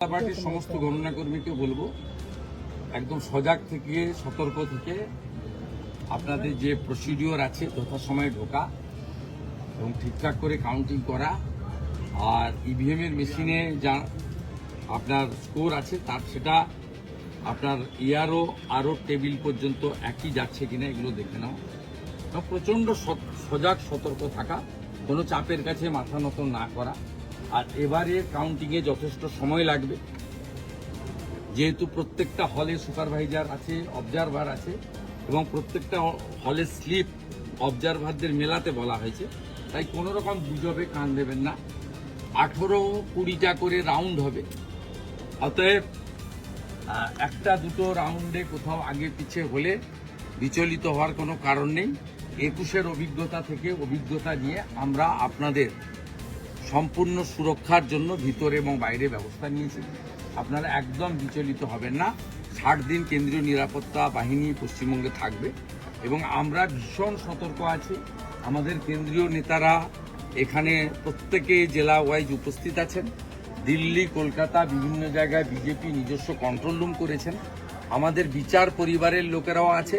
পার্টির সমস্ত গণনা কর্মীকে বলবো একদম সজাগ থেকে সতর্ক থেকে আপনাদের যে প্রসিডিওর আছে যথাসময়ে ঢোকা এবং ঠিকঠাক করে কাউন্টিং করা আর ইভিএম এর মেশিনে যা আপনার স্কোর আছে তার সেটা আপনার আরও টেবিল পর্যন্ত একই যাচ্ছে কিনা এগুলো দেখে নাও এবং প্রচণ্ড সজাগ সতর্ক থাকা, কোনো চাপের কাছে মাথা নত না করা। আর এবারে কাউন্টিংয়ে যথেষ্ট সময় লাগবে, যেহেতু প্রত্যেকটা হলে সুপারভাইজার আছে, অবজারভার আছে এবং প্রত্যেকটা হলে স্লিপ অবজারভারদের মেলাতে বলা হয়েছে, তাই কোনো রকম গুজবে কান দেবেন না। 18-20টা করে রাউন্ড হবে, অতএব একটা দুটো রাউন্ডে কোথাও আগে পিছিয়ে হলে বিচলিত হওয়ার কোনো কারণ নেই। 21-এর অভিজ্ঞতা নিয়ে আমরা আপনাদের সম্পূর্ণ সুরক্ষার জন্য ভিতরে এবং বাইরে ব্যবস্থা নিয়েছি। আপনারা একদম বিচলিত হবেন না। 60 দিন কেন্দ্রীয় নিরাপত্তা বাহিনী পশ্চিমবঙ্গে থাকবে এবং আমরা ভীষণ সতর্ক আছি। আমাদের কেন্দ্রীয় নেতারা এখানে প্রত্যেকে জেলা ওয়াইজ উপস্থিত আছেন। দিল্লি, কলকাতা বিভিন্ন জায়গায় বিজেপি নিজস্ব কন্ট্রোল রুম করেছেন। আমাদের বিচার পরিবারের লোকেরাও আছে,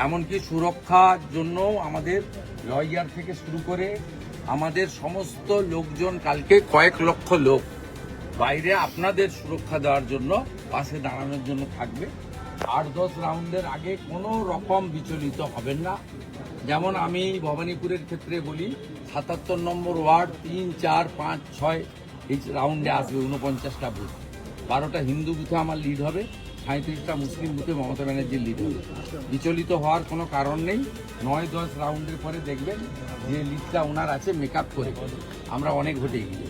এমনকি সুরক্ষার জন্যও আমাদের লয়ার থেকে শুরু করে আমাদের সমস্ত লোকজন কালকে কয়েক লক্ষ লোক বাইরে আপনাদের সুরক্ষা দেওয়ার জন্য পাশে দাঁড়ানোর জন্য থাকবে। 8-10 রাউন্ডের আগে কোনো রকম বিচলিত হবেন না। যেমন আমি ভবানীপুরের ক্ষেত্রে বলি, 77 নম্বর ওয়ার্ড 3, 4, 5, 6 এই রাউন্ডে আসবে 49টা বুথ। 12টা হিন্দু বুথে আমার লিড হবে, 37টা মুসলিম বুথে মমতা ব্যানার্জির লিড হবে। বিচলিত হওয়ার কোনো কারণ নেই। 9-10 রাউন্ডের পরে দেখবেন যে লিডটা ওনার আছে মেকআপ করে আমরা অনেক ভোটে এগিয়ে।